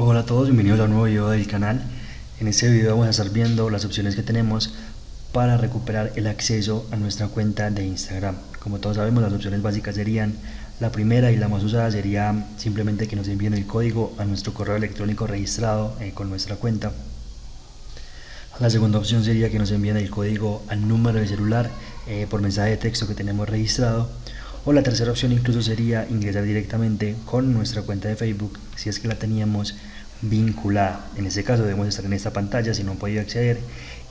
Hola a todos, bienvenidos a un nuevo video del canal. En este video vamos a estar viendo las opciones que tenemos para recuperar el acceso a nuestra cuenta de Instagram. Como todos sabemos, las opciones básicas serían: la primera y la más usada sería simplemente que nos envíen el código a nuestro correo electrónico registrado con nuestra cuenta. La segunda opción sería que nos envíen el código al número de celular por mensaje de texto que tenemos registrado. O la tercera opción incluso sería ingresar directamente con nuestra cuenta de Facebook si es que la teníamos vinculada. En este caso debemos estar en esta pantalla si no han podido acceder,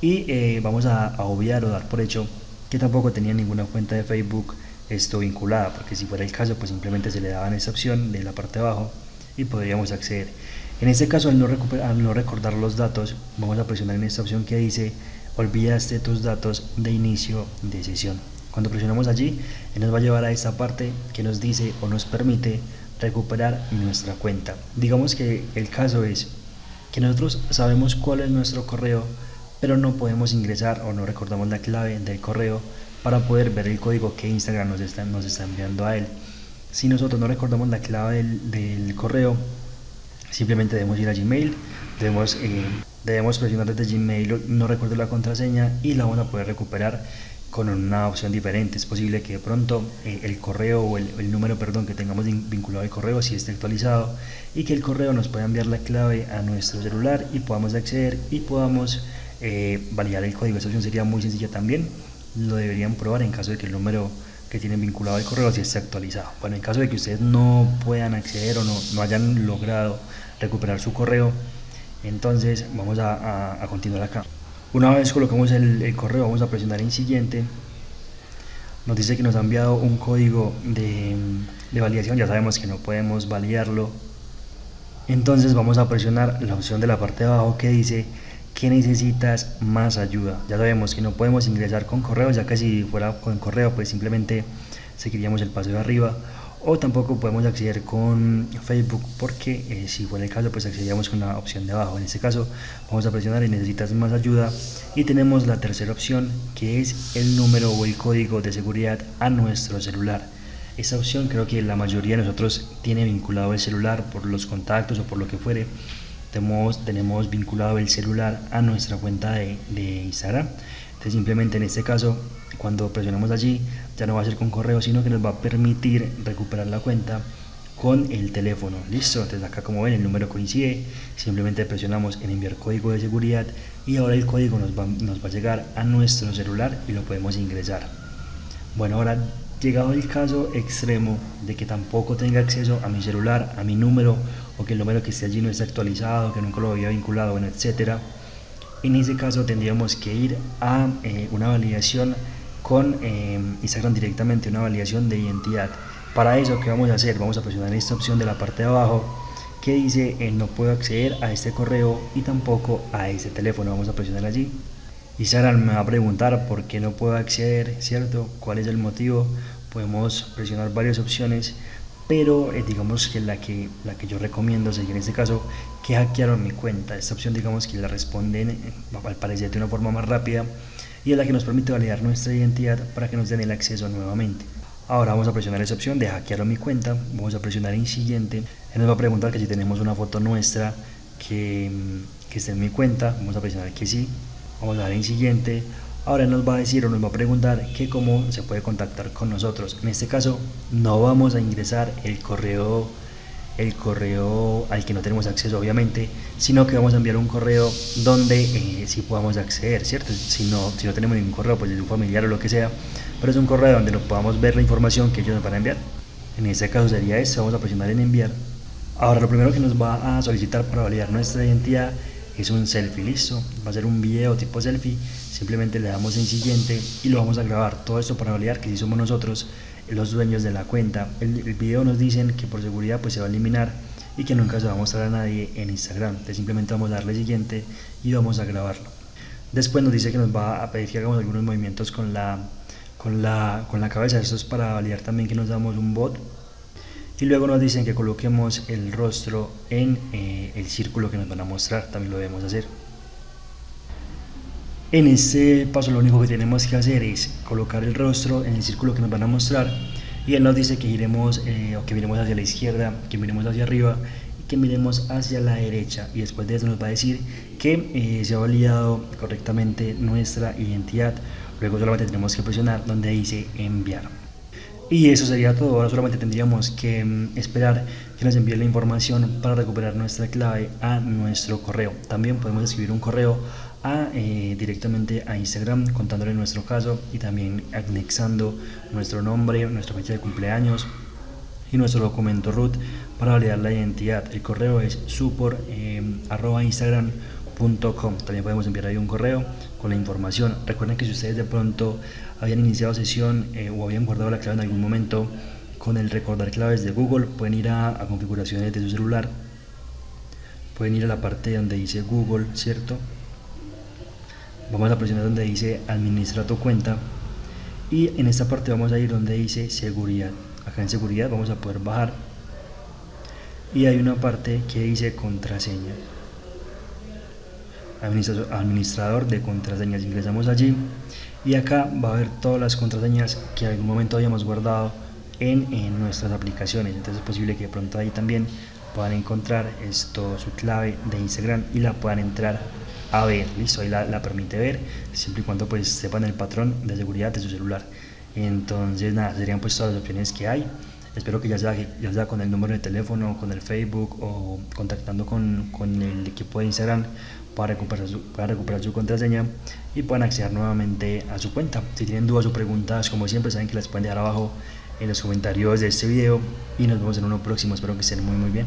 y vamos a obviar o dar por hecho que tampoco tenía ninguna cuenta de Facebook esto vinculada, porque si fuera el caso pues simplemente se le daban esa opción de la parte de abajo y podríamos acceder. En este caso, al no recordar los datos, vamos a presionar en esta opción que dice olvidaste tus datos de inicio de sesión. Cuando presionamos allí, nos va a llevar a esta parte que nos dice o nos permite recuperar nuestra cuenta. Digamos que el caso es que nosotros sabemos cuál es nuestro correo, pero no podemos ingresar o no recordamos la clave del correo para poder ver el código que Instagram nos está enviando a él. Si nosotros no recordamos la clave del correo, simplemente debemos ir a Gmail, debemos presionar desde Gmail no recuerdo la contraseña y la vamos a poder recuperar con una opción diferente. Es posible que de pronto el correo o el número que tengamos vinculado al correo si esté actualizado, y que el correo nos pueda enviar la clave a nuestro celular y podamos acceder y podamos validar el código. Esta opción sería muy sencilla también, lo deberían probar en caso de que el número que tienen vinculado al correo si esté actualizado. Bueno, en caso de que ustedes no puedan acceder o no hayan logrado recuperar su correo, entonces vamos a continuar acá. Una vez colocamos el correo, vamos a presionar en siguiente. Nos dice que nos ha enviado un código de validación, ya sabemos que no podemos validarlo. Entonces vamos a presionar la opción de la parte de abajo que dice que necesitas más ayuda. Ya sabemos que no podemos ingresar con correo, ya que si fuera con correo pues simplemente seguiríamos el paso de arriba, o tampoco podemos acceder con Facebook porque si fuera el caso pues accederíamos con la opción de abajo. En este caso vamos a presionar en necesitas más ayuda y tenemos la tercera opción que es el número o el código de seguridad a nuestro celular. Esta opción creo que la mayoría de nosotros tiene vinculado el celular por los contactos o por lo que fuere. Tenemos vinculado el celular a nuestra cuenta de Instagram. Entonces simplemente en este caso cuando presionamos allí ya no va a ser con correo, sino que nos va a permitir recuperar la cuenta con el teléfono. Listo, entonces acá como ven el número coincide, simplemente presionamos en enviar código de seguridad y ahora el código nos va a llegar a nuestro celular y lo podemos ingresar. Bueno, ahora llegado el caso extremo de que tampoco tenga acceso a mi celular, a mi número, o que el número que esté allí no esté actualizado, que nunca lo había vinculado, bueno, etcétera. En ese caso tendríamos que ir a una validación con Instagram directamente, una validación de identidad. Para eso, ¿qué vamos a hacer? Vamos a presionar esta opción de la parte de abajo que dice no puedo acceder a este correo y tampoco a este teléfono. Vamos a presionar allí. Instagram me va a preguntar por qué no puedo acceder, ¿cierto? ¿Cuál es el motivo? Podemos presionar varias opciones, pero digamos que la que yo recomiendo seguir en este caso, que hackearon mi cuenta. Esta opción digamos que la responden al parecer de una forma más rápida y es la que nos permite validar nuestra identidad para que nos den el acceso nuevamente. Ahora vamos a presionar esa opción de hackearon mi cuenta, vamos a presionar en siguiente. Él nos va a preguntar que si tenemos una foto nuestra que esté en mi cuenta, vamos a presionar que sí, vamos a dar en siguiente. Ahora nos va a decir o nos va a preguntar que cómo se puede contactar con nosotros. En este caso no vamos a ingresar el correo al que no tenemos acceso obviamente, sino que vamos a enviar un correo donde sí podamos acceder, ¿cierto? Si no tenemos ningún correo, pues es un familiar o lo que sea, pero es un correo donde nos podamos ver la información que ellos nos van a enviar. En este caso sería este, vamos a presionar en enviar. Ahora lo primero que nos va a solicitar para validar nuestra identidad es un selfie. Listo, va a ser un video tipo selfie, simplemente le damos en siguiente y lo vamos a grabar. Todo esto para validar que si somos nosotros los dueños de la cuenta. El video nos dicen que por seguridad pues se va a eliminar y que nunca se va a mostrar a nadie en Instagram. Entonces simplemente vamos a darle siguiente y vamos a grabarlo. Después nos dice que nos va a pedir que hagamos algunos movimientos con la cabeza. Esto es para validar también que nos damos un bot. Y luego nos dicen que coloquemos el rostro en el círculo que nos van a mostrar, también lo debemos hacer. En este paso lo único que tenemos que hacer es colocar el rostro en el círculo que nos van a mostrar y él nos dice que giremos o que miremos hacia la izquierda, que miremos hacia arriba que miremos hacia la derecha y después de eso nos va a decir que se ha validado correctamente nuestra identidad. Luego solamente tenemos que presionar donde dice enviar. Y eso sería todo. Ahora solamente tendríamos que esperar que nos envíe la información para recuperar nuestra clave a nuestro correo. También podemos escribir un correo directamente a Instagram contándole nuestro caso y también anexando nuestro nombre, nuestra fecha de cumpleaños y nuestro documento root para validar la identidad. El correo es support@instagram.com. También podemos enviar ahí un correo con la información. Recuerden que si ustedes de pronto habían iniciado sesión o habían guardado la clave en algún momento con el recordar claves de Google, pueden ir a configuraciones de su celular, pueden ir a la parte donde dice Google, ¿cierto? Vamos a presionar donde dice administra tu cuenta y en esta parte vamos a ir donde dice seguridad. Acá en seguridad vamos a poder bajar y hay una parte que dice contraseña, administrador de contraseñas. Ingresamos allí y acá va a haber todas las contraseñas que en algún momento habíamos guardado en nuestras aplicaciones. Entonces es posible que de pronto ahí también puedan encontrar su clave de Instagram y la puedan entrar a ver. Listo, ahí la permite ver siempre y cuando pues sepan el patrón de seguridad de su celular. Entonces nada, serían pues todas las opciones que hay. Espero que ya sea con el número de teléfono, con el Facebook o contactando con el equipo de Instagram para recuperar su contraseña y puedan acceder nuevamente a su cuenta. Si tienen dudas o preguntas, como siempre, saben que las pueden dejar abajo en los comentarios de este video y nos vemos en uno próximo. Espero que estén muy bien.